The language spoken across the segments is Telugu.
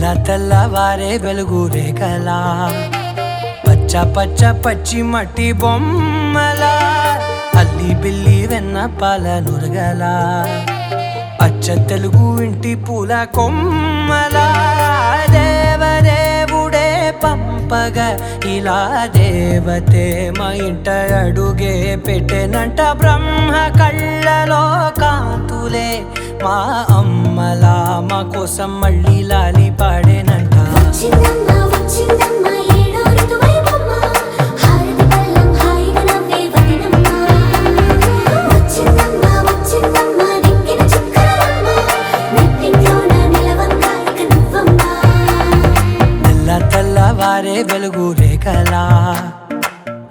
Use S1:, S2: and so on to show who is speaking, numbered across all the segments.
S1: తెల్లవారే వెలుగు రేఖలా పచ్చ పచ్చ పచ్చి మట్టి బొమ్మల అల్లి బిల్లి వెన్న పాల నురగల అచ్చ తెలుగు ఇంటి పూల కొమ్మల దేవదేవుడే పంపగా ఇలా దేవతే మా ఇంట అడుగే పెట్టెనంట బ్రహ్మ కళ్ళలో కాంతులే మా అమ్మలా మా కోసం మళ్ళీ లాలి పాడేనంట తెల్లవారే వెలుగు రేఖలా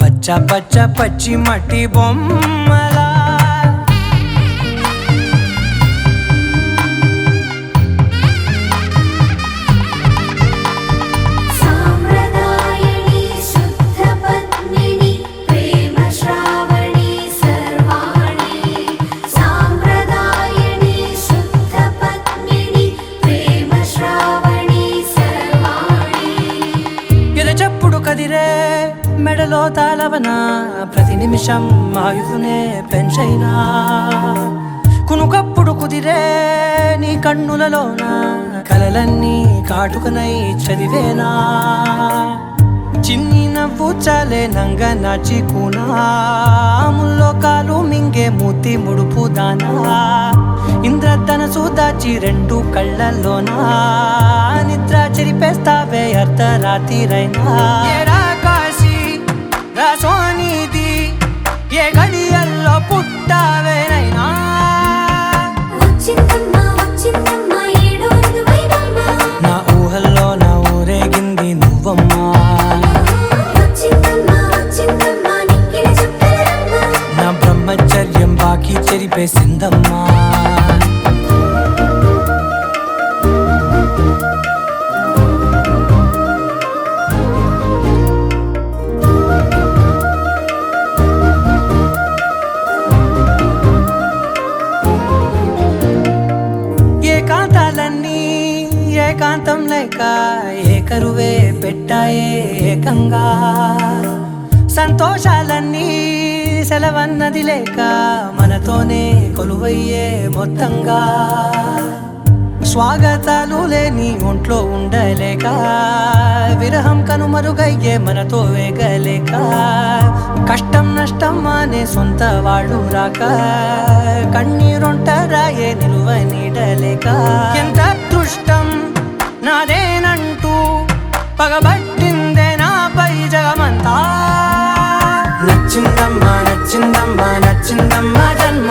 S1: పచ్చ పచ్చ పచ్చి మట్టి బొమ్మలా కదిరే మెడలో తాళవన ప్రతి నిమిషం ఆయుధునే పెంచైనా కునుకప్పుడు కుదిరే నీ కన్నులలోన కలలన్నీ కాటుకనై చదివేనా చిన్ని నవ్వు చాలే నంగ నాచి కూనాముల్లో కాలు మింగే మూతి ముడుపు దానా ఇంద్రధనసు దాచి రెండు కళ్ళల్లోనా నిద్ర చెరిపేస్తావే అర్ధరాత్రిరైనా కాశీ రాసోనిది ఏ గడియల్లో పుట్టావేనైనా నా ఊహల్లో నా ఊరేగింది నువ్వమ్మా నా బ్రహ్మచర్యం బాకీ చెరిపేసిందమ్మా ఏకాంతాలన్నీ ఏకాంతం లేక ఏకరువే పెట్టాయే ఏకంగా సంతోషాలన్నీ సెలవన్నది లేక మనతోనే కొలువయ్యే మొత్తంగా స్వాగతాలు లేని ఒంట్లో ఉండలేక విరహం కనుమరుగయ్యే మనతో వేగలేక కష్టం నష్టం అనే సొంత వాళ్ళు రాక కన్నీరొంటరాయే నిలువ నీడలేక ఎంత అదృష్టం నాదేనంటూ పగబట్టిందే నాపై జగమంతా నచ్చిందమ్మా నచ్చిందమ్మా నచ్చిందమ్మా జన్మ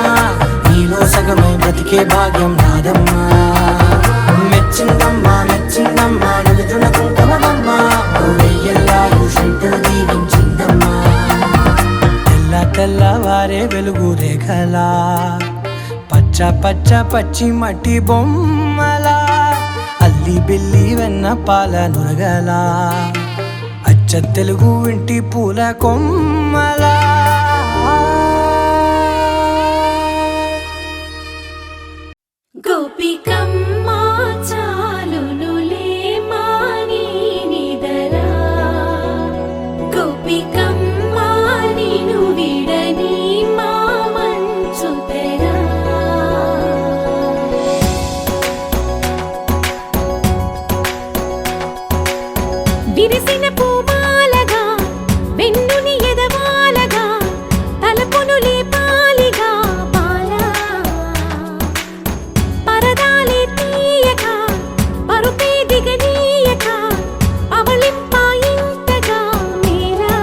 S1: నీలో సగమై బ్రతికే భాగ్యం నాదమ్మా మెచ్చిందమ్మా మెచ్చిందమ్మా నుదుటిన కుంకుమమ్మా వెయ్యల్లాలు శంకరు దీవించిందమ్మా తెల్లవారే వెలుగు రేఖలా పచ్చ పచ్చ పచ్చి మట్టి బొమ్మలా అల్లి బిల్లి వెన్న పాల నురగలా అచ్చ తెలుగు ఇంటి పూల కొమ్మలా
S2: గోపికమ్మా చాలునులే మాని నిదరా గోపికమ్మా నిను విడని మా మంచు తెరా విరిసిన పూమాలగా వెన్నుని ఎదవాలగా తలపును లేపాలిగా బాలా పరదాలే తీయక పరుపే దిగనీయక అవళింపాయింతగా మేరా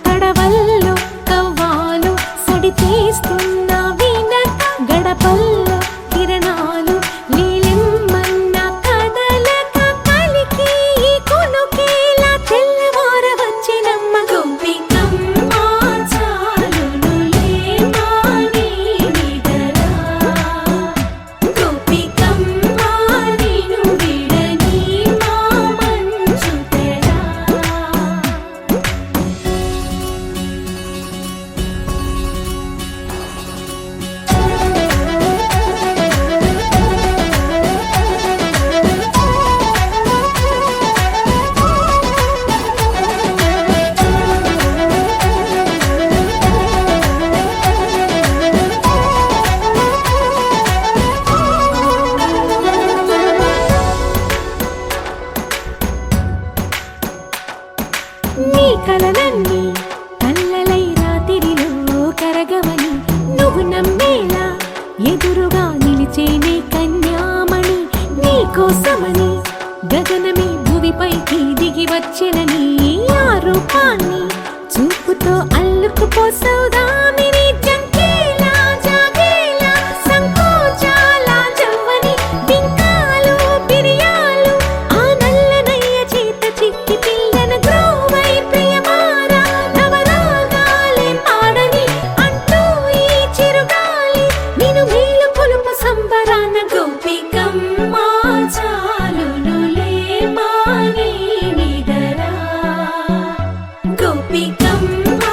S2: కడవల్లో కవ్వాలు సడి చేస్తున్న వినక గడపల్లో కిరణాలు నీలిమ్మన్న కదలక కలికి ఈ కొనుకేలా తెల్లవార వచ్చినమ్మ గోపికమ్మా చాలునులే మాని నిదరా గోపికమ్మా నిను విడని మా మంచు తెరా ఎదురుగా నిలిచేనే కన్యామణి నీకోసమని గగనమే భువిపైకి దిగి వచ్చినని ఆ రూపాన్ని చూపుతో అల్లుకుపోసౌదామిని జంకేలా జాగేలా సంకోచాల జవ్వని బింకాలు బిరియాలు ఆ నల్లనయ్య చేత చిక్కి పిల్లన గ్రోవై ప్రియమారా నవరాగాలే పాడని అంటూ ఈ చిరుగాలి నిన్ను మేలు పొలుపు సంబరాన గోపికమ్మ చాలునులే మాని నిదరా గోపికమ్మ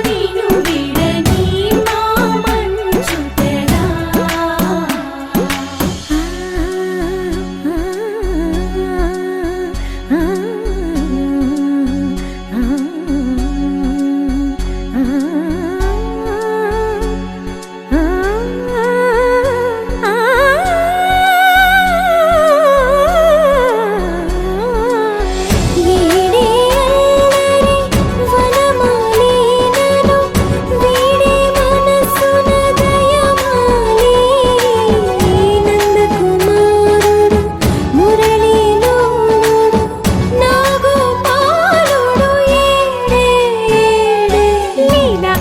S2: నిన్ను విడని మా మంచు తెరా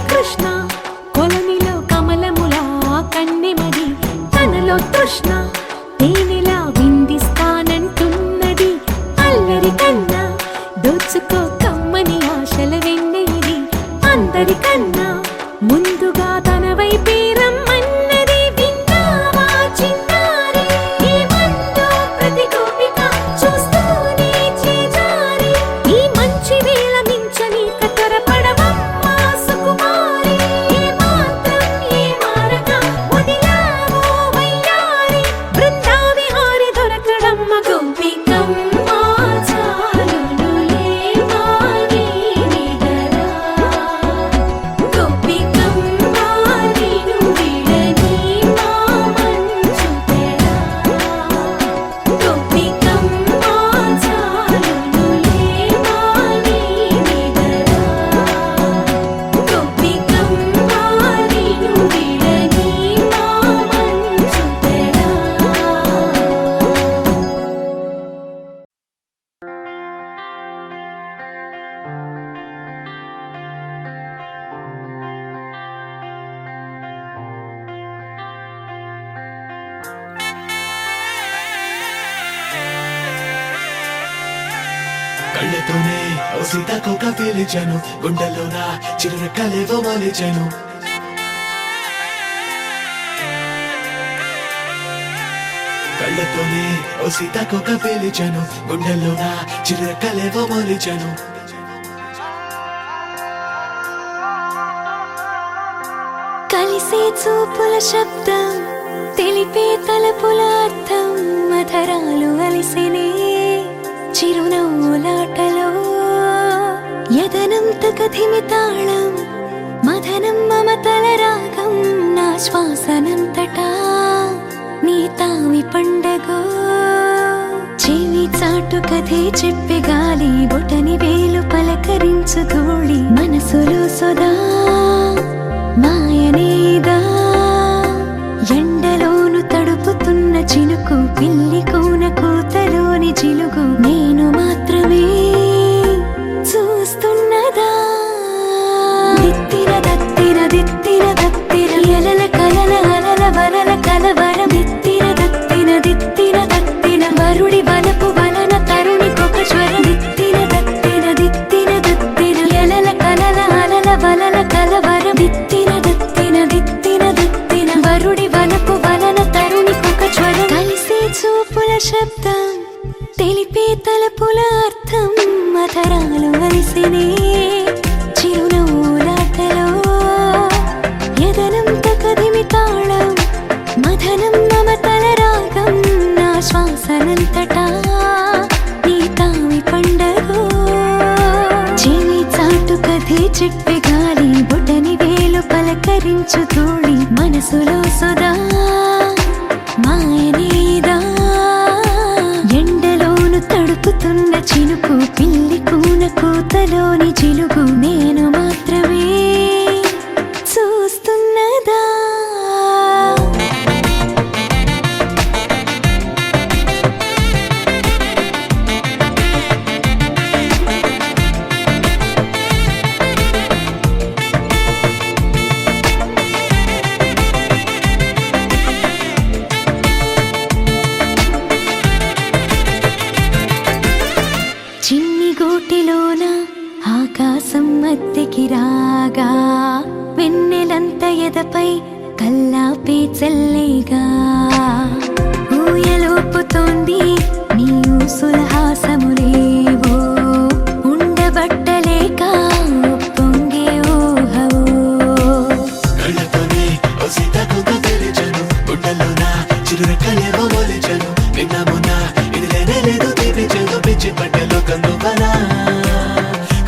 S2: కృష్ణ కొలనిలో కమలములా కన్నెమది తనలో తృష్ణ తేనెలా విందిస్తానంటున్నది అల్లరి కన్నా దోచుకో కమ్మని ఆశల వెన్నెయిది అందరికన్నా ముందుగా తన వైపే రమ్మన్నది విన్నావా చిన్నారి ఏమందో ప్రతి గోపిక చూస్తూనే చేజారి ఈ మంచి వేళ మించని కతరపడవమ్మ సుకుమారి ఏ మాత్రం ఏ మారక వదిలావో వయ్యారి బృందావిహారి దొరకడమ్మ గోపికమ్మ చాలునులే మాని నిదరా గోపికమ్మ నిన్ను విడని మా మంచు తెరా గోపికమ్మ చాలునులే మాని నిదరా గోపికమ్మ నిన్ను విడని మా మంచు తెరా
S3: కళ్ళతోనే ఓ సీతాకోక పేలిచాను గుండెల్లోన చిరురెక్కలేవో వాలిచాను కళ్ళతోనే ఓ సీతాకోక పేలిచాను గుండెల్లోన చిరురెక్కలేవో వాలిచాను
S2: కలిసే చూపుల శబ్దం తెలిపే తలపుల అర్థం మధరాలు అలిసినే చిరునవ్వులాటలో యదనంత కథిమి తాళం మదనం మమతల రాగం నా శ్వాసనంతటా నీ తావి పండగో చెవి చాటు కథే చెప్పే గాలి బొటని వేలు పలకరించు ధూళి మనసులో సొదా మాయనేదా ఎండలోను తడుపుతున్న చినుకు పిల్లి కూన కూతలోని జిలుగు నేను మాత్రమే చూస్తున్నదా దిత్తిన దత్తిన దిత్తిన దత్తిన ఎలల కలల అలల వలల కలవరం దిత్తిన దత్తిన దిత్తిన దత్తిన వరుడి వలపు వలన తరుణికొక జ్వరం దిత్తిన దత్తిన దిత్తిన దత్తిన ఎలల కలల అలల వలల కలవరం దిత్తిన దత్తిన దిత్తిన దత్తిన వరుడి వలపు వలన తరుణికొక జ్వరం కలిసే చూపుల శబ్దం తెలిపే తలపుల అర్థం మధరాలు అలిసినే చిరునవ్వులాటలో యదనంత కదిమి తాళం మదనం మమతల రాగం నా శ్వాసనంతటా నీ తావి పండగో చెవి చాటు కథే చెప్పే గాలి బొటని వేలు పలకరించు ధూళి మనసులో సొదా మాయనేదా ఎండలోను తడుపుతున్న చినుకు పిల్లి కూన కూతలోని జిలుగు నేను మాత్రమే చూస్తున్నదా ఎదపై కల్లాపే చల్లేగా ఊయలోపుతోంది నీ ఊసుల హాసములేవో ఉండబట్టలేక పొంగే ఊహవో
S3: కళ్ళతోనే ఓ సీతాకోక పిలిచను గుండెల్లోన చిరురెక్కలేవో మొలిచను నిన్న మొన్న ఇది లేనే లేదు తీపించదు పిచ్చి పట్టెలో కందువనా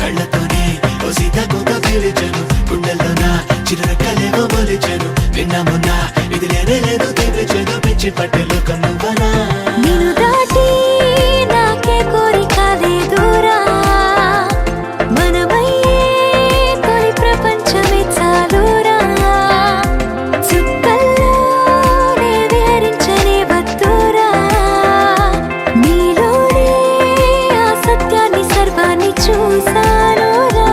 S3: కళ్ళతోనే ఓ సీతాకోక పిలిచను గుండెల్లోన చిరురెక్కలేవో మొలిచను నిన్న మొన్న ఇది లేనే లేదు తీపించదు పిచ్చి పట్టెలో కందువనా
S2: నిన్ను దాటి నాకే కోరిక లేదురా మనమయ్యే తొలి ప్రపంచమే చాలురా చుక్కల్లో నే విహరించనే వద్దురా నీలోనే ఆ సత్యాన్ని సర్వాన్ని చూసానురా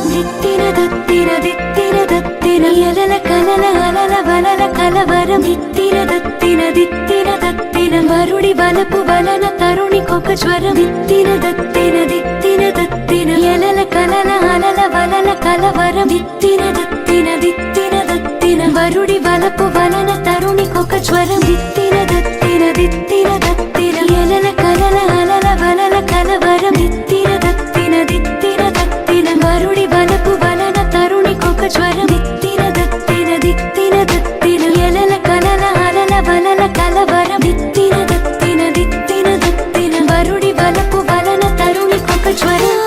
S2: దిత్తిన దత్తిన దిత్తిన దత్తిన ఎలల కలల అలల వలల కలవరం దిత్తిన దత్తిన దిత్తిన దత్తిన వరుడి వలపు వలన తరుణికొక జ్వరం దిత్తిన దత్తిన దిత్తిన దత్తిన ఎలల కలల అలల వలల కలవరం దిత్తిన దత్తిన దిత్తిన దత్తిన వరుడి వలపు వలన తరుణికొక జ్వరం దిత్తిన దత్తిన దిత్తిన దత్తిన ఎలల కలల అలల వలల కలవరం దిత్తిన దత్తిన దిత్తిన దత్తిన వరుడి వలపు వలన తరుణికొక జ్వరం దిత్తిన దత్తిన దిత్తిన దత్తిన ఎలల కలల అలల వలల కలవరం దిత్తిన దత్తిన దిత్తిన దత్తిన వరుడి వలపు వలన తరుణికొక జ్వరం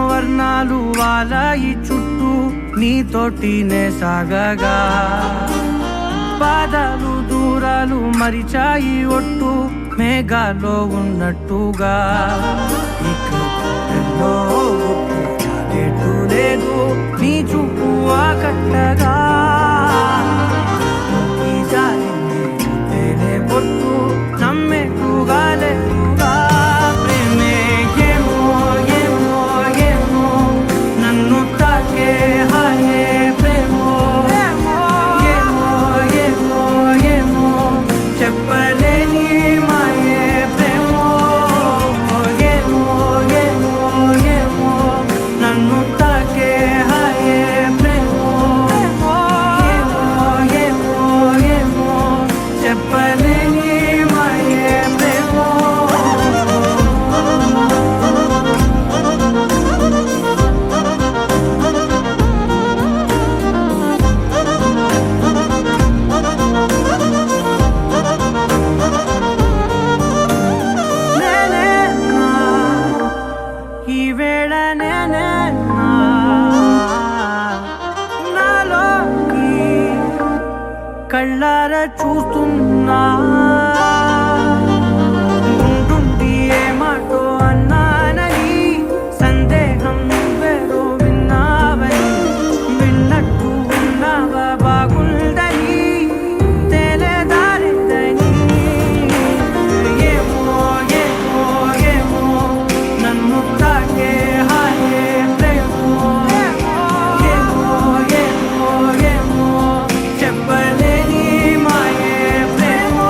S1: వర్ణాలు వాలాయి చుట్టూ నీతోటినే సాగగా పాదాలు దూరాలు మరిచాయి ఒట్టు మేఘాలో ఉన్నట్టుగా ఇక ఎన్నో గుట్టు చాలేటు లేదు నీ చూపు ఆకట్టగా ఈ జాలింది చూపేనే పొట్టు నమ్మేట్టుగా లేదుగా ప్రేమే ఏమో ఏమో ఏమో నన్ను తాకే హాయే ప్రేమో ఏమో ఏమో ఏమో చెప్పలేని మాయే ప్రేమో ఏమో ఏమో ఏమో నన్ను తాకే హాయే ప్రేమో ఏమో ఏమో ఏమో చెప్పలేని మాయే ప్రేమో నేనేనా ఈ వేళ నేనేనా నాలోకి కళ్ళార చూస్తున్నా ఉంటుండి ఏ మాటో అన్నానని సందేహం నువ్వేదో విన్నావని విన్నట్టు ఉన్నావా బాగుందని తేలేదారిద్దని ఏమో ఏమో ఏమో నన్ను తాకే హాయే ప్రేమో ఏమో ఏమో ఏమో చెప్పలేని మాయే ప్రేమో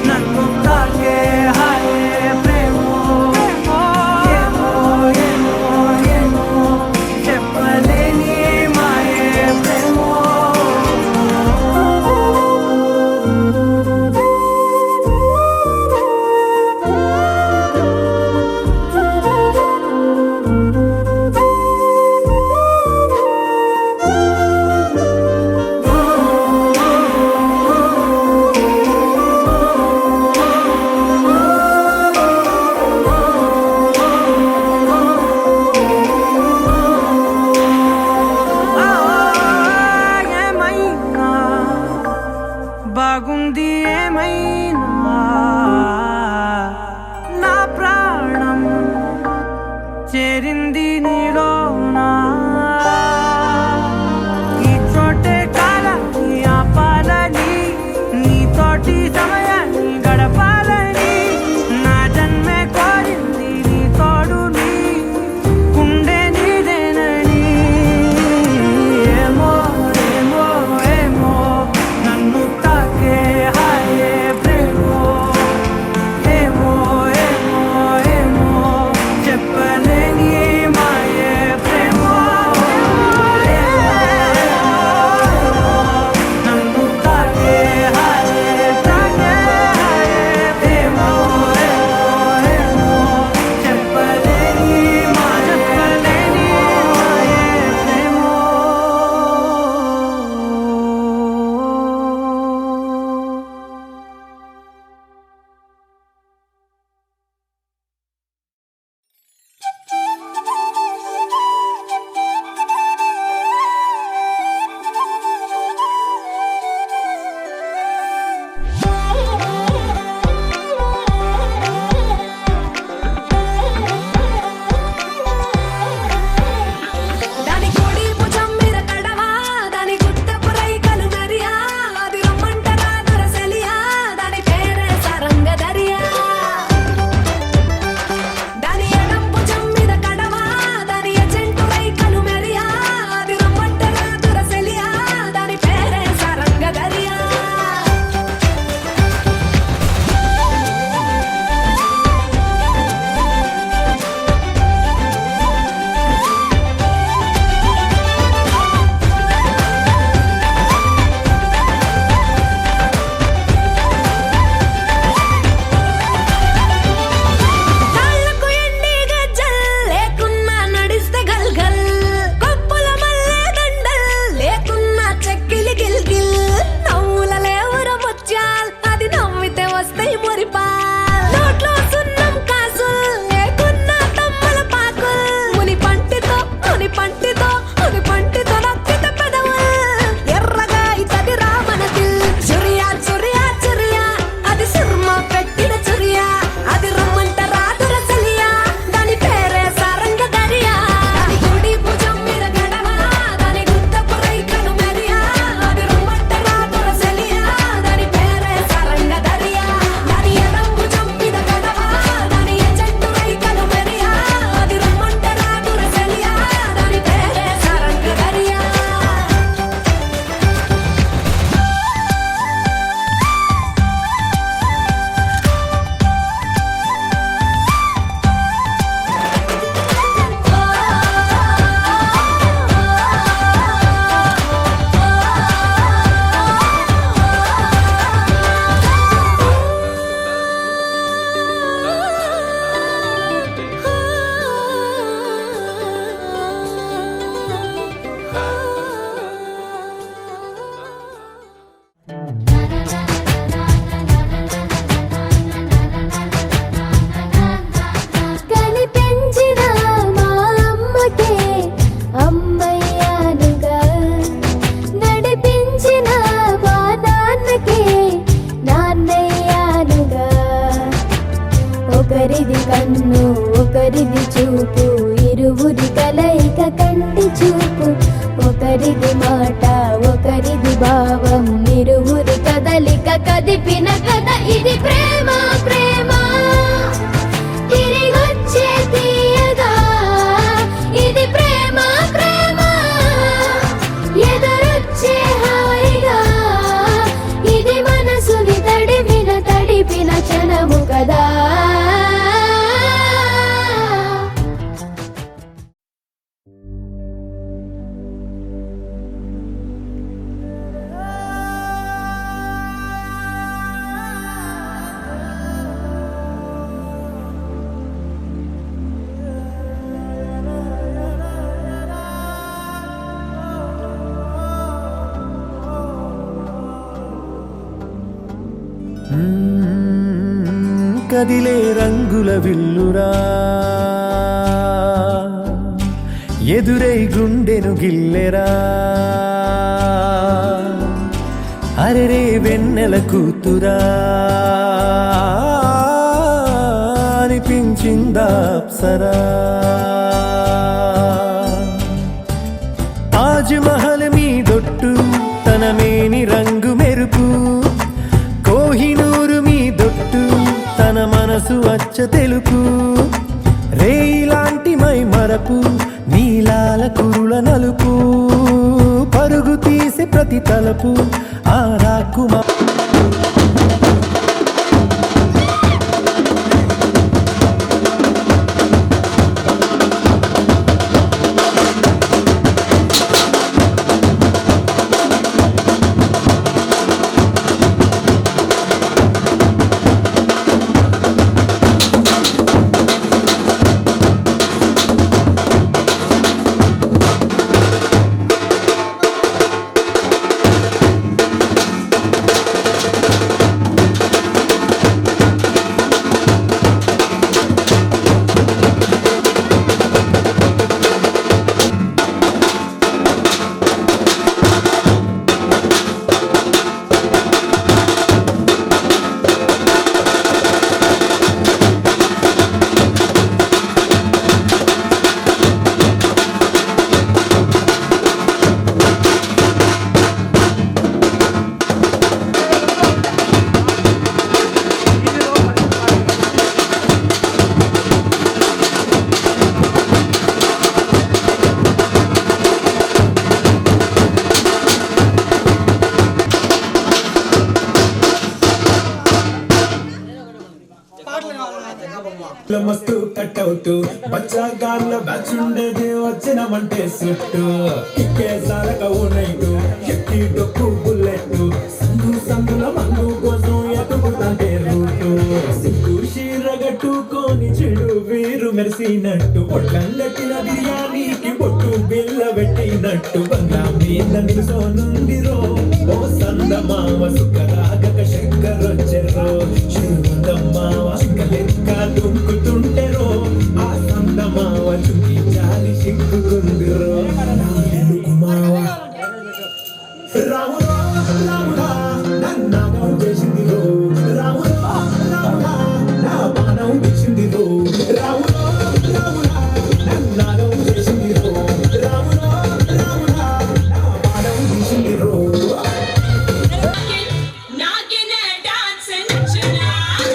S1: నన్ను తాకే హాయే ప్రేమో ఏమో ఏమో ఏమో చెప్పలేని మాయే ప్రేమో ఏమైనా బాగుంది ఏమైనా నా ప్రాణం చేరింది నీలోనా ఈ చోటే కాలాన్ని ఆపాలని నీతోటి సమయాన్ని గడపాలని నా జన్మే కోరింది నీ తోడుని గుండె నీదేనని ఏమో ఏమో ఏమో నన్ను తాకే హాయే ప్రేమో ఏమో ఏమో ఏమో చెప్పలేని మా
S2: ఒకరిది కన్ను ఒకరిది చూపు ఇరువురి కలయిక కంటి చూపు ఒకరిది మాట ఒకరిది భావం ఇరువురి కదలిక కదిపిన కథ ఇది ప్రేమ ప్రేమ తిరిగొచ్చే తీయగా ఇది ప్రేమ ప్రేమ ఎదురొచ్చే హాయిగా ఇది మనసుని తడిపిన క్షణము కదా
S4: కదిలే రంగుల విల్లురా ఎదురై గుండెను గిల్లెరా అరెరే వెన్నెల కూతురా అనిపించిందా అప్సరా తాజ్ మహల్ మీదొట్టు తన మేని రంగు మెరుపు కోహినూరు మీదొట్టు తన మనసు అచ్చ తెలుపు రేయిలాంటి మై మరపు నీలాల కురుల నలుపు పరుగు తీసి ప్రతి తలపు ఆ రాకుమా
S5: మస్తు కట్అవుట్ బచ్చాగాళ్ళ బ్యాచ్ ఉండేది వచ్చినమంటే సుట్టు ఇక్కే సారక నైటు ఎక్కి డొక్కు బుల్లెట్ సందుల మందు కోసం ఎదుగుతుంటే రూటు సిగ్గు షీరగట్టుకొని చెడు వీరు మెరిసినట్టు పొట్లెట్టిన బిర్యానీకి పొట్టు బిల్ల పెట్టినట్టు బంగా మీద నిలుసోనుందిరో ఓ సందమావ సుఖరాగక శంకరొచ్చెరో శివందమ్మావ లెక్క దుంకుతుంటెరో ఆ సందమావ చుంకి జాలి సిగ్గుకుందిరో కుమావ రాముడా రాముడా నన్ను చేసిందిరో రాముడా రాముడా నా బాణం తెచ్చిందిరో రాముడా రాముడా నన్ను చేసిందిరో రాముడా రాముడా నా బాణం తెచ్చిందిరో
S6: Knocking that dancing tonight.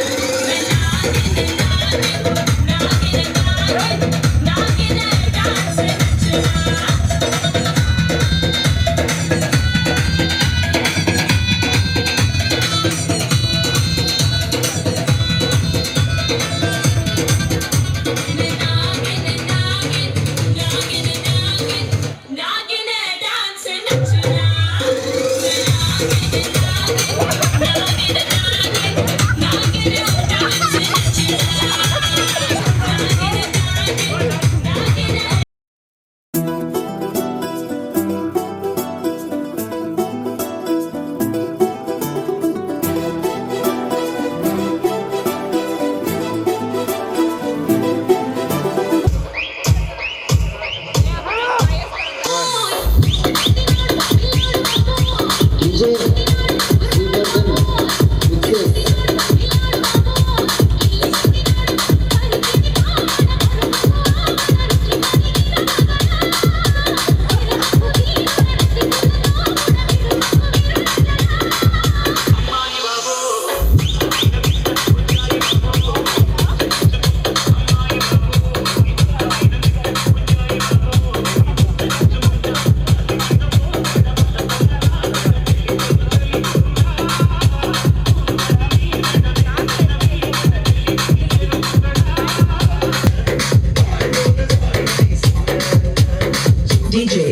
S6: Sri.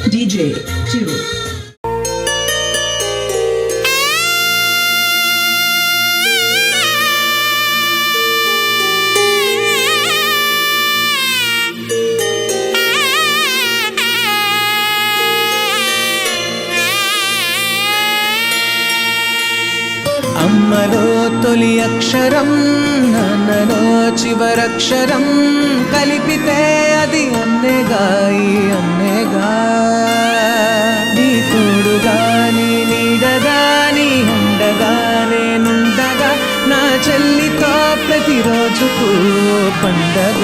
S6: DJ Chiru.
S4: అమ్మలో తొలి అక్షరం నాన్నలో చివరక్షరం కలిపితే అది అన్నేగా ఈ అన్నేగా నీ తోడుగా నీ నీడగా నీ ఉండగా నేనుండగా నా చెల్లితో ప్రతిరోజుకు పండగ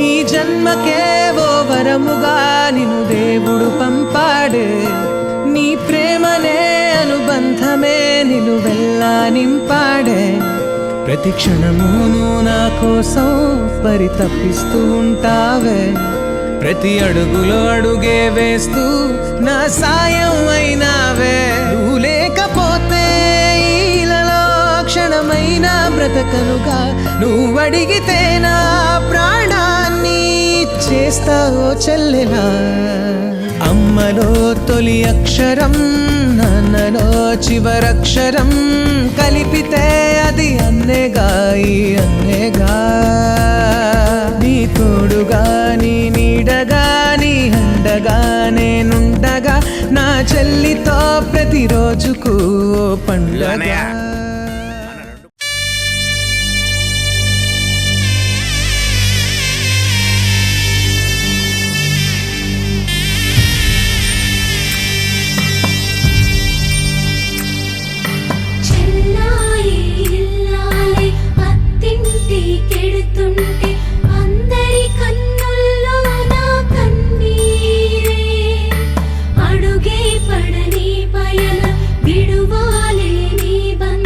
S4: ఈ జన్మకే ఓ వరముగా నిన్ను దేవుడు పంపాడే నీ ప్రేమనే అనుబంధమే నిలువెల్లా నింపాడే ప్రతి క్షణమును నా కోసం పరితపిస్తూ ఉంటావే ప్రతి అడుగులో అడుగే వేస్తూ నా సాయం అయినావే నువ్వు లేకపోతే ఈలలో క్షణమైన బ్రతకనుగా నువ్వు అడిగితే నా ప్రాణాన్ని చేస్తావో చెల్లెలా అమ్మలో తొలి అక్షరం నాన్నలో చివరక్షరం కలిపితే అది అన్నేగా ఈ అన్నేగా నీ తోడుగా నీ నీడగా నీ అండగా నేనుండగా నా చెల్లితో ప్రతిరోజుకు పండుగ
S2: అడుగే పడని పయన విడువాలే నీ బంధ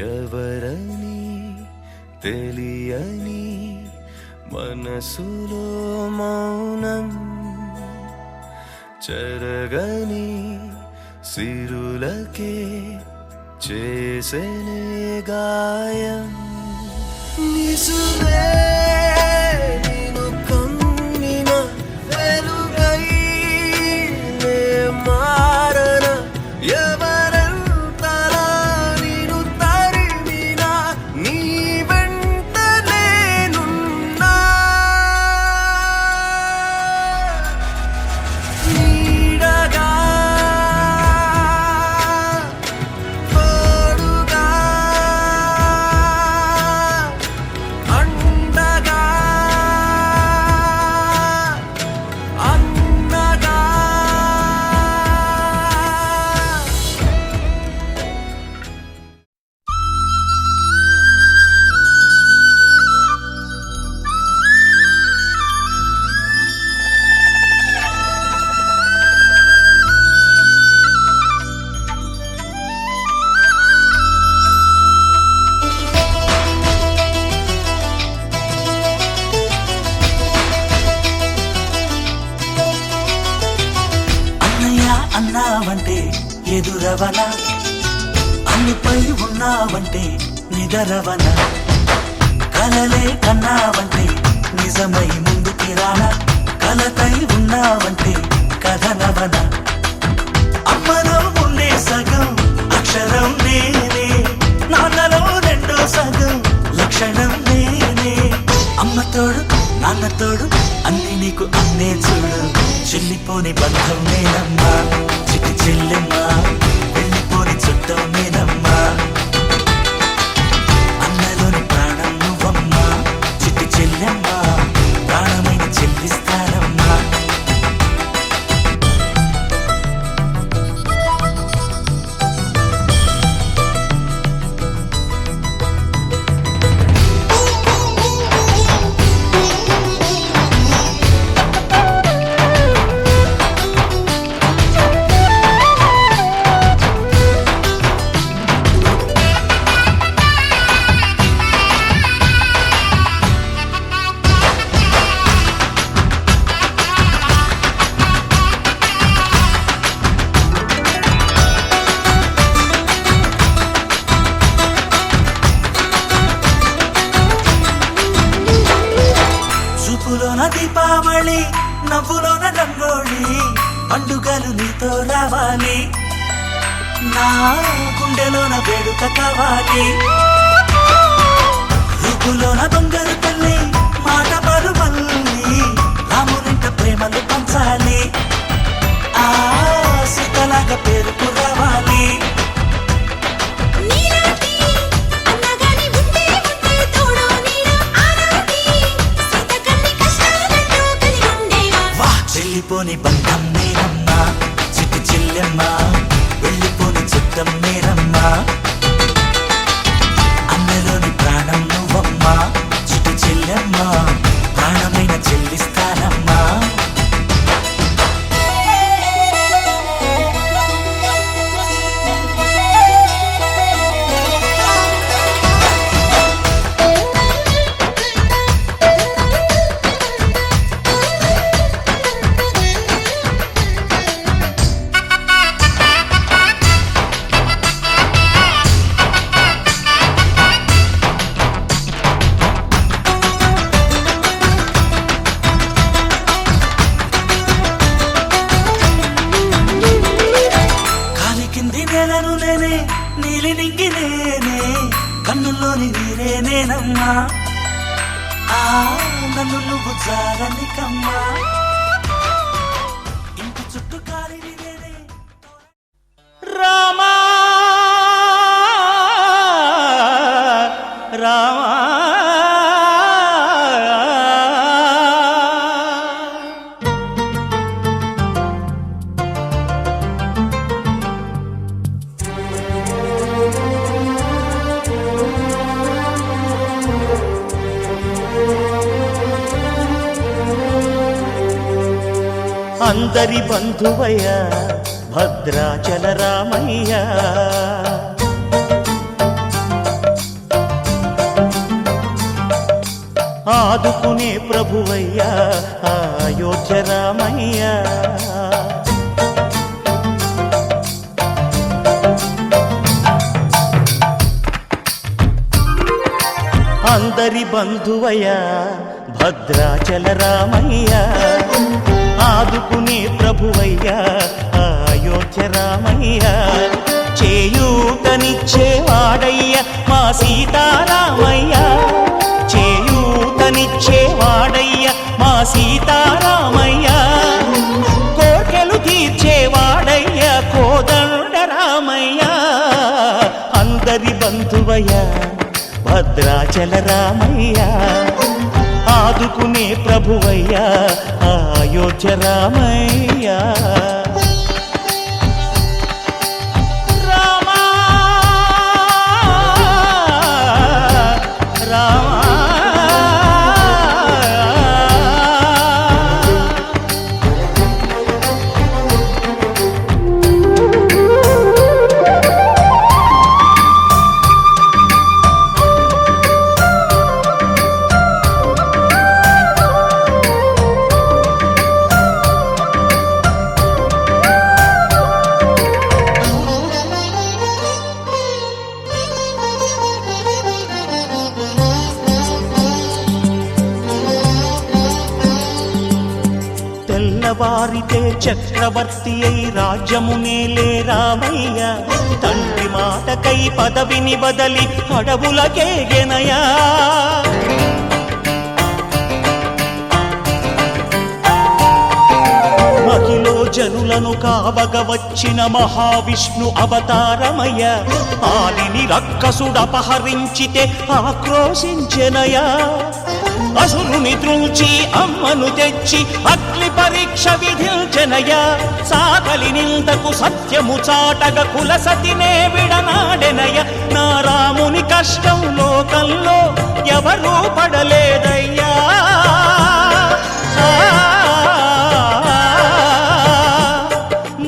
S4: ఎవరని తెలియని మనసులో మౌనం చెరగని సిరులకే చేసెనే గాయం నిజమే నిన్ను కమ్మిన వెలుగై నే మారన ఎవరంతలా నిన్ను తరిమినా నీ వెంట నేనున్నా నీడగా తోడుగా అండగా అన్నగా
S1: అన్నయ్య అన్నావంటే ఎదురవన అన్నిపై ఉన్నావంటే నిదరవన కలలే కన్నావంటే నిజమై ముందుకి రానా కలతై ఉన్నావంటే కథనవన అమ్మలో ఉండే సగం అక్షరం నేనే నాన్నలో రెండో సగం లక్షణం నేనే అమ్మ తోడు నాన్న తోడు అన్ని నీకు అన్నే చూడు చెల్లిపోని బంధం నేనమ్మా చిట్టి చెల్లెమ్మా వెళ్ళిపోని చుట్టం నేనమ్మా అన్నలోని ప్రాణం నువ్వమ్మా చిట్టి చెల్లెమ్మా ప్రాణమైన చెల్లిస్తానమ్మా చూపులోన దీపావళి నవ్వులోన రంగోళి పండుగలు నీతో రావాలి నా గుండెలోన వేడుక కావాలి రూపులోన బంగారు తల్లి మాట పరుమల్లి రామునింట ప్రేమలు పంచాలి ఆ సీతలాగా పేరుకు రావాలి వెళ్ళిపోని బంధం నేనమ్మా చిట్టి చెల్లెమ్మా వెళ్ళిపోని చుట్టం నేనమ్మా అన్నలోని ప్రాణం నువ్వమ్మా చిట్టి చెల్లెమ్మా ప్రాణమైన చెల్లిస్తానమ్మా నేనే నీలి నింగి నేనే కన్నుల్లోని నీరే నేనమ్మా ఆ నన్ను నువ్వు చాలని కమ్మా ఇంటి చుట్టూ కాలిని నేనే రామా రామా అందరి బంధువయ్య భద్రాచల రామయ్య
S7: ఆదుకునే ప్రభువయ్యా అయోధ్య రామయ్యా. అందరి బంధువయ్యా భద్రాచల రామయ్యా, ఆదుకునే ప్రభువయ్యా అయోధ్య రామయ్యా. చేయూతనిచ్చేవాడయ్య మా సీతారామయ్య, చేయూతనిచ్చేవాడయ్య మా సీతారామయ్య. కోర్కెలు తీర్చేవాడయ్య కోదండ రామయ్య. అందరి బంధువయ్య భద్రాచల రామయ్య, ఆదుకునే ప్రభువయ్య అయోధ్య రామయ్య. తెల్లవారితే చక్రవర్తి అయి రాజ్యమునేలే రామయ్య, తండ్రి మాటకై పదవిని బదలి అడవులకేగెనయా. మహిలో జనులను కావగ వచ్చిన మహావిష్ణు అవతారమయ్య, ఆలిని రక్కసుడపహరించితే ఆక్రోశించెనయా. అసురుని త్రుంచి అమ్మను తెచ్చి అగ్ని పరీక్ష విధించెనయ్యా. సాకలి నిందకు సత్యము చాటగ కులసతినే విడనాడెనయ్య. నా రాముని కష్టం లోకంలో ఎవరూ పడలేదయ్యా.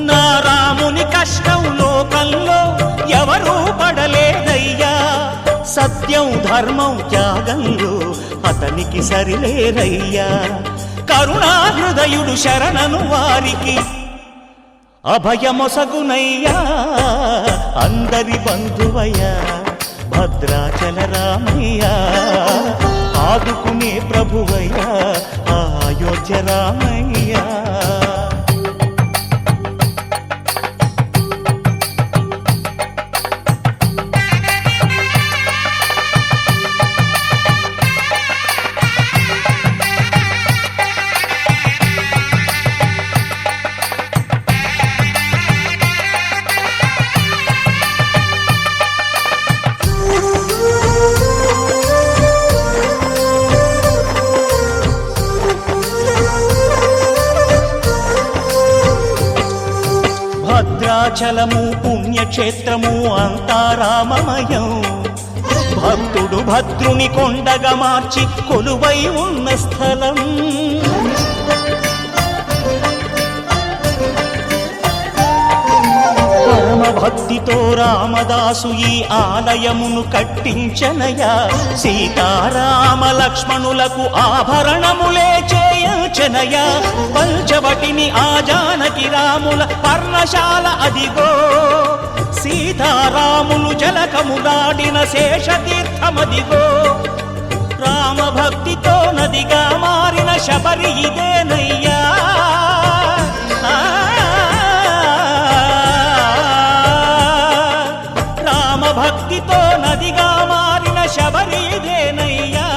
S7: నా రాముని కష్టం లోకంలో ఎవరూ పడలేదయ్యా. సత్యం ధర్మం త్యాగంలో అతనికి సరిలేరయ్యా. కరుణా హృదయుడు శరణను వారికి అభయమొసగునయ్యా. అందరి బంధువయ్యా భద్రాచల రామయ్యా, ఆదుకునే ప్రభువయ్యా అయోధ్య రామయ్యా. భద్రాచలము పుణ్యక్షేత్రము అంతా రామమయం, భక్తుడు భద్రుని కొండగా మార్చి కొలువై ఉన్న స్థలం. పరమ భక్తితో రామదాసు ఈ ఆలయమును కట్టించనయా. సీతారామ లక్ష్మణులకు ఆభరణములే చేయించనయా. పంచవటిని ఆ జానకి రాముల పర్ణశాల అదిగో. సీతారాములు జలకములాడిన శేషతీర్థమదిగో. రామభక్తితో నదిగా మారిన శబరి ఇదేనయ్యా. రామభక్తితో నదిగా మారిన శబరి ఇదేనయ్యా.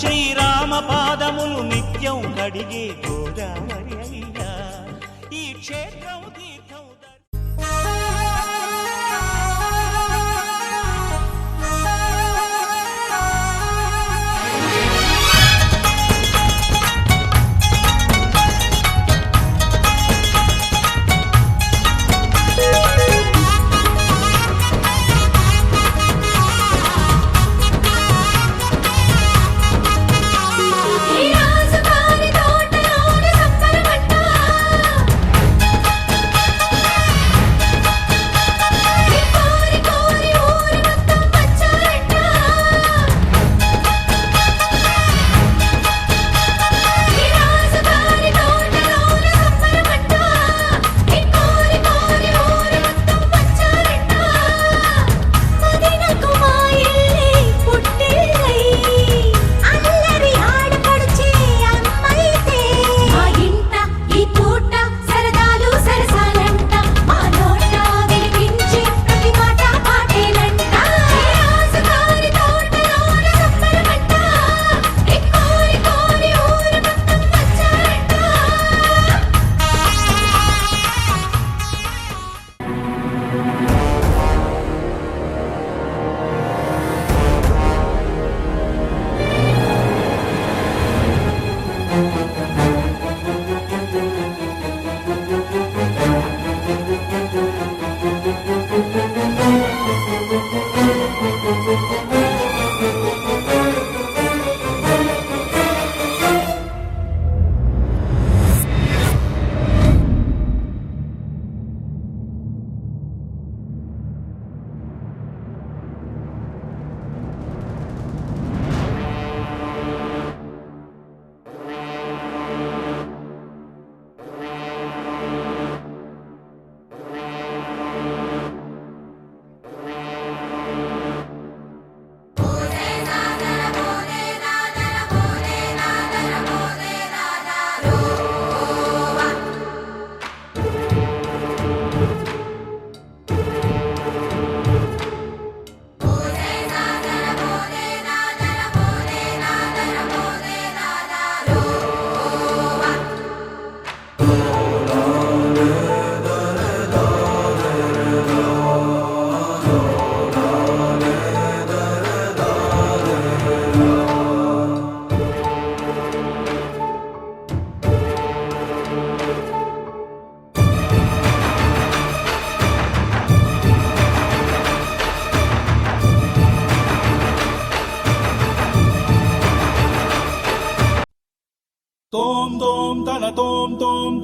S7: శ్రీరామ పాదములు నిత్యం కడిగే గోదావరి అయ్యా. ఈ క్షేత్రం తీర్థం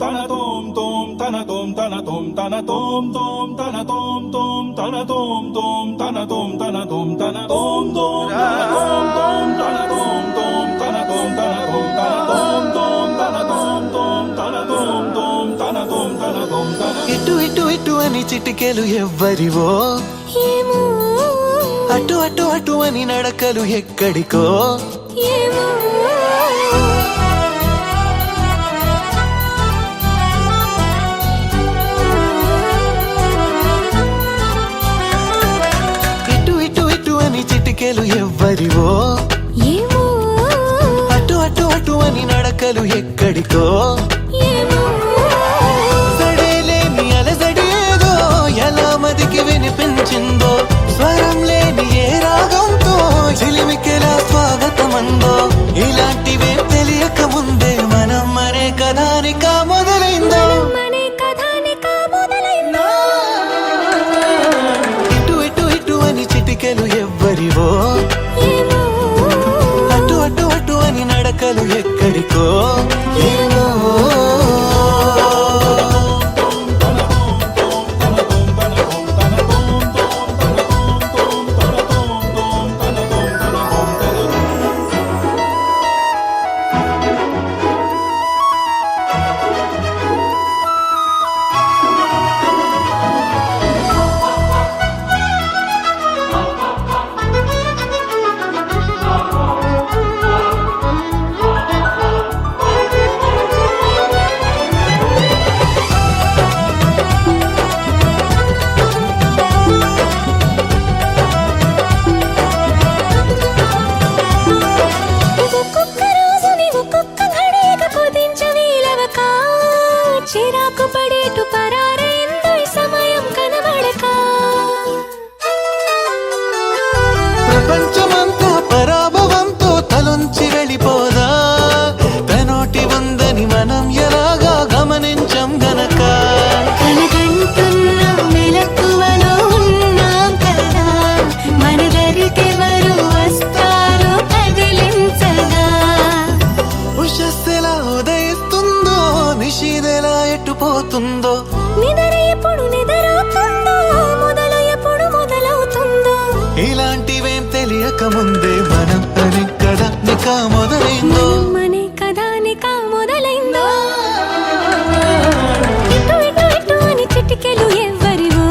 S5: తన తోం తోం తన తోం తన తోం తన తోం తోం తన తోం తోం తన తోం తోం తన తోం తన తోం తన తోం తోం తన తోం తోం తన తోం తోం తన తోం తన తోం తోం తన తోం తోం తన తోం తోం తన తోం తన
S3: ఇటు ఇటు ఇటు అని చిటికెలు ఎవ్వరివో
S2: ఏమో
S3: అటు అటు అటు అని నడకలు ఎక్కడికో
S2: ఏమో
S3: ఇటు ఇటు ఇటు అని చిటికెలు ఎవ్వరివో
S2: ఏమో
S3: అటు అటు అటు అని నడకలు ఎక్కడికో
S2: ఏమో
S3: సడేలేని అలసడేదో ఎలా మదికి వినిపించిందో స్వరం లేని ఏ రాగంతో చిలిమికెలా స్వాగతమందో ఇలాంటివే తెలియక ముందే మనం మరే కథానిక మొదలైందో
S2: మనే కథానిక మొదలైందో
S3: ఇటు ఇటు ఇటు అని చిటికెలు ఎవ్వరివో
S2: ఏమో
S3: అటు అటు అటు అని నడకలు ఎక్కడికో ఏమో
S2: ఒక్కొక్క రోజుని ఒక్కొక్క ఘడియగా కుదించవీలవక చిరాకు పడేటు పరారైందో ఈ సమయం కనబడక
S3: ప్రపంచమంతా పరాభవంతో తలొంచి వెళ్ళిపోదా తనోటి ఉందని మనం ఎలాగా గమనించం గనక
S2: కనకంటున్న మెలకువలో ఉన్నాం కదా మన దరికెవరు వస్తారో కదిలించగా
S3: ఉషస్సెలా ఉదయిస్తుందో నిషీదెలా ఎట్టుపోతుందో
S2: నిద్ర ఎప్పుడు నిద్రవుతుందో మొదలు ఎప్పుడు మొదలవుతుందో
S3: ఇలాంటివేం తెలియక ముందే మనం అని కదా నిక మొదలైందో
S2: మనే కథానిక మొదలైందో ఇటు ఇటు ఇటు అని చిటికెలు ఎవ్వరివో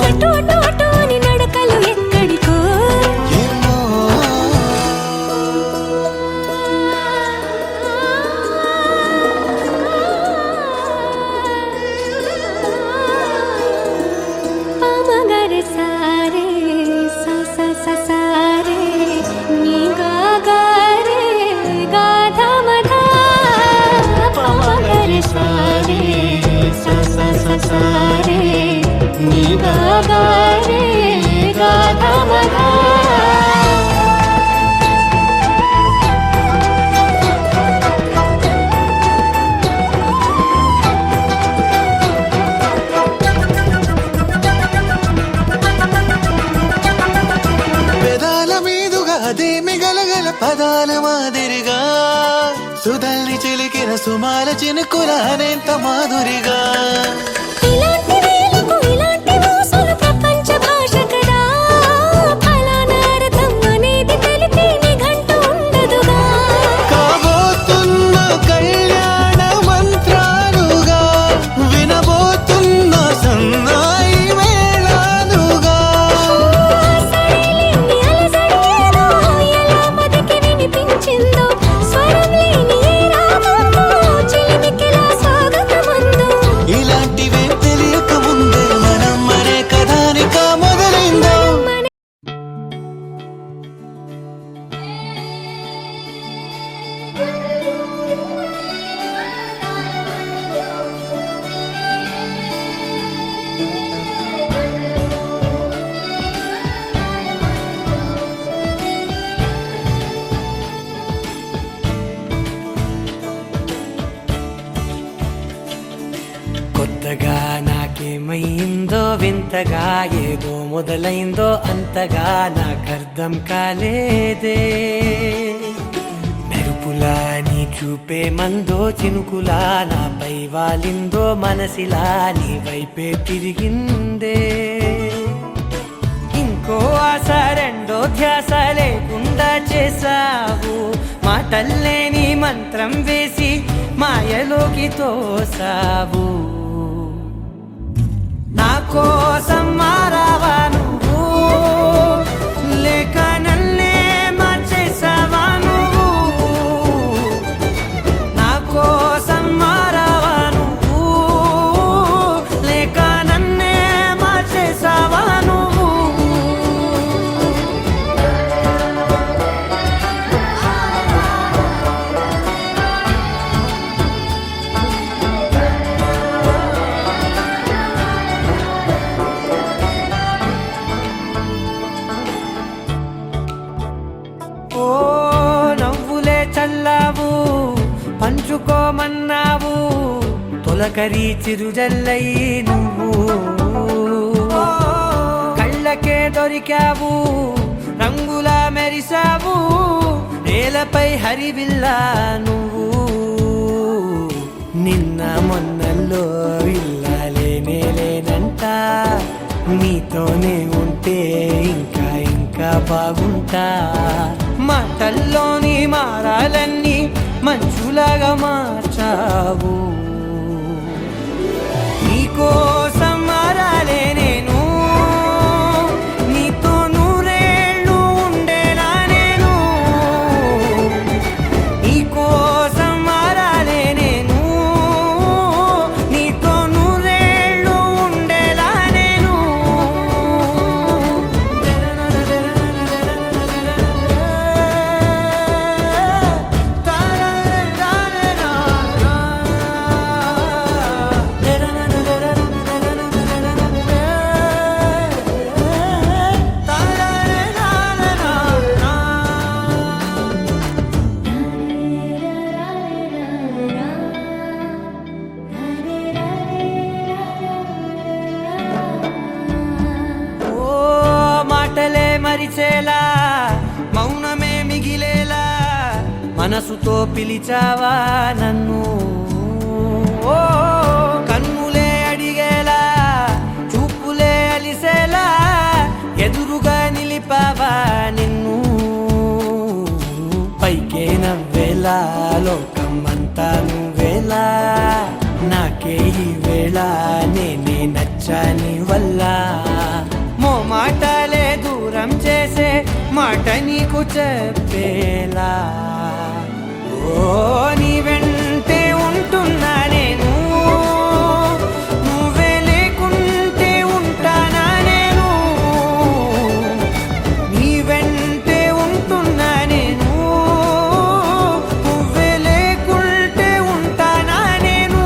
S2: అటు అటు అటు అని నడకలు ఎక్కడికో
S3: ఏమో
S2: పామగరి సారే స స స సారే నీ గాగారే గాధా మధా పామగరి సారే స స స సారే నీ గాగారే గాధా మధా
S3: పెదాల మీదుగా అదేమి గలగల పదాల మాదిరిగా సుధల్ని చిలికిన సుమాల చినుకుల అనేంత మాధురిగా
S2: ఇలాంటి వేలకు ఇలాంటి మోసాలు ప్రపంచ భాష కదా ఫలానా అర్థం అనేది తెలిపే నిఘంటు ఉండదుగా
S3: కాబోతున్న కళ్యాణ మంత్రాలుగా వినబోతున్న సన్నాయి మేళాలుగా
S2: సరేలేని అలసడేదో ఎలా మదికి వినిపించిందో స్వరం లేని ఏ రాగంతో చిలిమికిలా స్వాగతమందో
S3: ఇలాంటివే తెలియక ముందే మనం మరే కథానిక మొదలైందో
S1: కొత్తగా నాకేమైందో వింతగా ఏదో మొదలైందో అంతగా నాకర్థం కాలేదే మెరుపులా నీ చూపే మందో చినుకులా నాపై వాలిందో మనసిలా నీ వైపే తిరిగిందే ఇంకో ఆశ రెండో ధ్యాస లేకుండా చేసావు మాటల్లేని మంత్రం వేసి మాయలోకి తోసావు నా కోసం మారావా నువ్వు లేక నన్నే మార్చేసావా నువ్వు నా కోసం మారావా నువ్వు లేక నన్నే మార్చేసావా నువ్వు ఓ నవ్వులే చల్లావు పంచుకోమన్నావు తొలకరి చిరుజల్లై నువ్వు కళ్ళకే దొరికావు రంగులా మెరిసావు నేలపై హరివిల్లా నువ్వు నిన్న మొన్నల్లో ఇల్లాలేనే లేనంట నీతోనే ఉంటే ఇంకా ఇంకా బాగుంటా మాటల్లోని మారాలన్నీ మంచులాగా మార్చావు నీకోసం మారాలే నేను నీతో నూరేళ్ళు ఉండేలా నేను నీకోసం మారాలే నేను నీతో నూరేళ్ళు ఉండేలా నేను ఓ మాటలే మరిచేలా మౌనమే మిగిలేలా మనసుతో పిలిచావా నన్ను ఓ కన్నులే అడిగేలా చూపులే అలిసేలా ఎదురుగా నిలిపావా నిన్ను పైకే నవ్వేలా లోకమంతా నువ్వేలా నాకే ఈ వేళ నేనే నచ్చాని వల్ల మాటలే దూరం చేసే మాట నీకు చెప్పేలా ఓ నీ వెంటే ఉంటున్నా నేను నువ్వే లేకుంటే ఉంటానా నేను నీ వెంటే ఉంటున్నా నేను నువ్వే లేకుంటే ఉంటానా నేను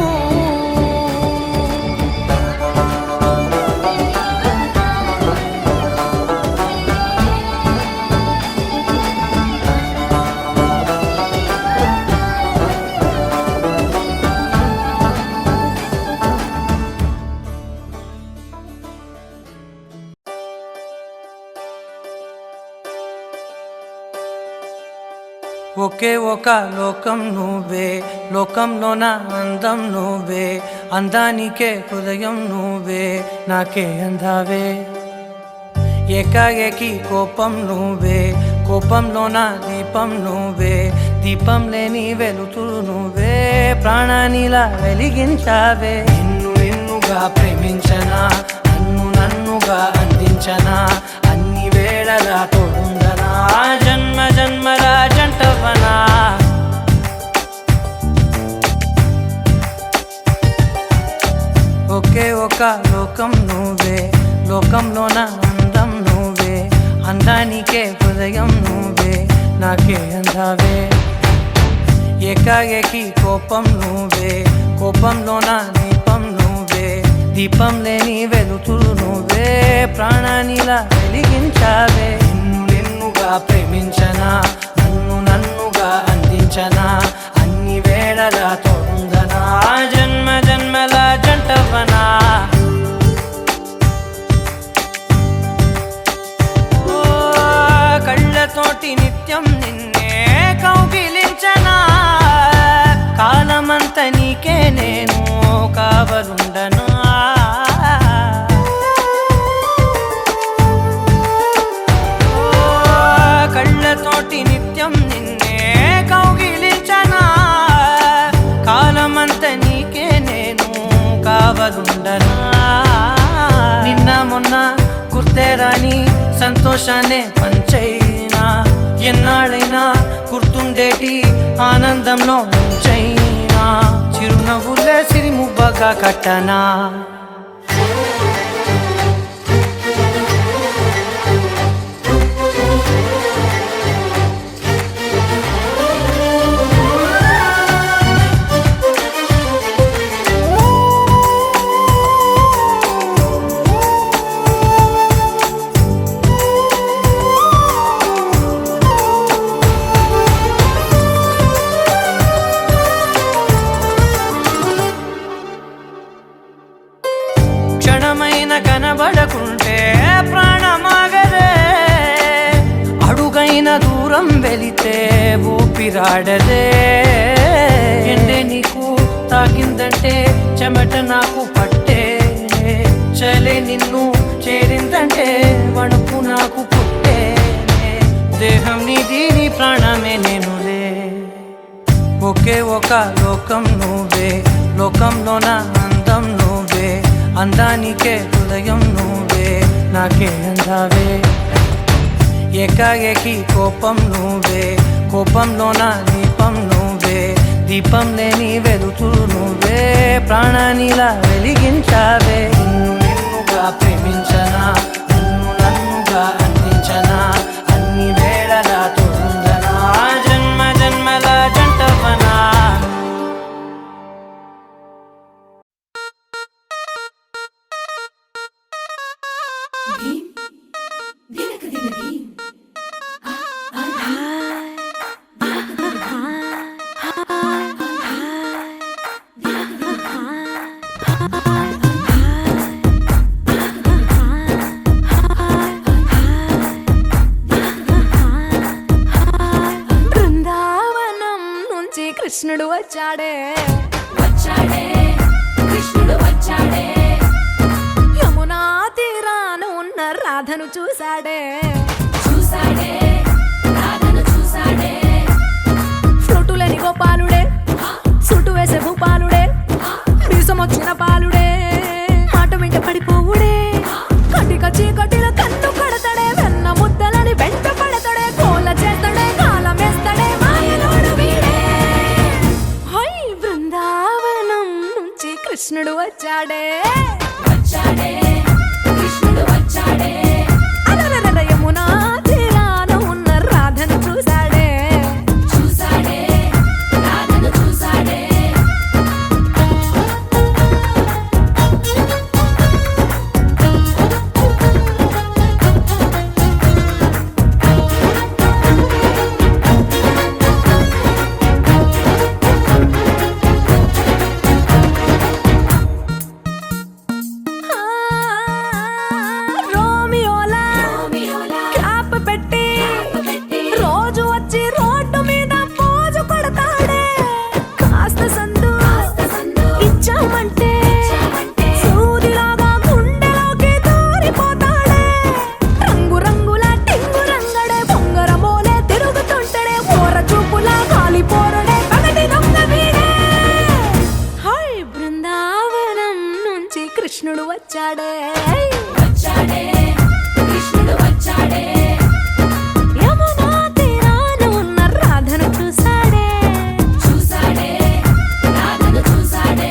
S1: ఒకే ఒక లోకం నువ్వే లోకంలో నా అందం నువ్వే అందానికే హృదయం నువ్వే నాకే అందావే ఏకాఏకి కోపం నువ్వే కోపంలో నా దీపం నువ్వే దీపం లేని వెలుతురు నువ్వే ప్రాణానిలా వెలిగించావే నిన్ను నిన్నుగా ప్రేమించనా నన్ను నన్నుగా అందించనా అన్ని వేళలా తోడుందనా జన్మ జన్మల జంటవనా ఒకే ఒక లోకం నువ్వే లోకంలో నా అందం నువ్వే అందానికే హృదయం నువ్వే నాకే అందావే ఏకాఏకి కోపం నువ్వే కోపంలో నా దీపం నువ్వే దీపం లేని వెలుతురు నువ్వే ప్రాణానిలా వెలిగించావే నిన్ను నిన్నుగా ప్రేమించనా నన్ను నన్నుగా అందించనా అన్ని వేళలా తోడుందనా జన్మ జన్మల జంటవనా కళ్ళతోటి నిత్యం నిన్నే కౌగిలించనా కావలుండనా కళ్ళతోటి నిత్యం నిన్నే కౌగిలించనా కాలమంత నీకే నేను కావలుండనా నిన్న మొన్న గుర్తేరాని సంతోషాన్ని పంచైనా ఎన్నాళ్ళైనా గుర్తుండేటి ఆనందంలో ముంచైనా చిరునవ్వులే సిరిముబ్బగా కట్టనా క్షణమైన కనబడకుంటే ప్రాణమాగదే అడుగైన దూరం వెళితే ఊపిరాడదే ఎండే నీకు తాకిందంటే చెమట నాకు పట్టే చలే నిన్ను చేరిందంటే వణుకు నాకు పుట్టే దేహం నీది నీ ప్రాణమే నేనులే ఒకే ఒక లోకం నువ్వే లోకంలోన అందం నువ్వే అందానికే హృదయం నువ్వే నాకే అందావే ఏకాఏకి కోపం నువ్వే కోపంలోన దీపం నువ్వే దీపం లేని వెలుతురు నువ్వే ప్రాణానిలా వెలిగించావే నిన్నుగా ప్రేమించనా నిన్ను నన్నుగా అందించనా అన్ని వేళలా తోడుందనా జన్మ జన్మల జంటవనా
S2: బృందావనం నుంచి కృష్ణుడు వచ్చాడే వచ్చాడే కృష్ణుడు వచ్చాడే యమునా తీరాన ఉన్న రాధను చూసాడే చూసాడే రాధను చూసాడే ఫ్లూటులని గోపాలుడే సుటు వేసే భూపాలుడే మీసం వచ్చిన పాలుడే మాట వెంట పడిపోవుడే కటిక చీకటిలో కన్ను కడతాడే వెన్న ముద్దలని వెంట పడతాడే కోల చేస్తాడే కాలమేస్తాడే మాయలోడు వీడే హై బృందావనం నుంచి కృష్ణుడు వచ్చాడే వచ్చాడే కృష్ణుడు వచ్చాడే అలరల యమునా తీరాన ఉన్న రాధను చూసాడే చూసాడే రాధను చూసాడే రోమియోలా క్యాప్ పెట్టి రోజు వచ్చి రోడ్డు మీద పోజు కొడతాడే కాస్త సందు ఇచ్చామంటే సూదిలాగా గుండెలోకి దూరిపోతాడే రంగు రంగుల టింగు రంగడే బొంగరమోలే తిరుగుతుంటాడే పోర చూపులా గాలి పోరడే పగటి దొంగ వీడే హై బృందావనం నుంచి కృష్ణుడు వచ్చాడే వచ్చాడే కృష్ణుడు వచ్చాడే యమునా తీరాన ఉన్న రాధను చూసాడే చూసాడే రాధను చూసాడే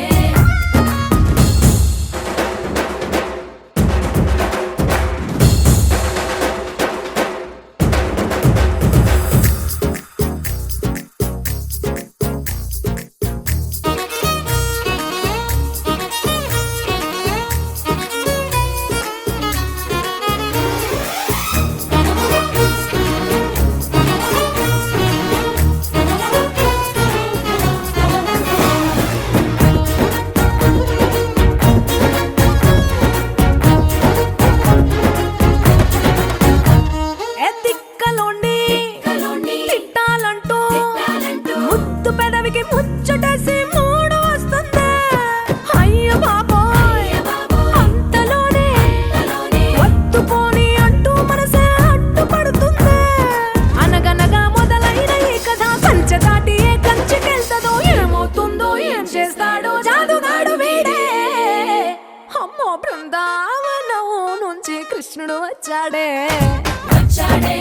S2: కృష్ణుడు వచ్చాడే వచ్చాడే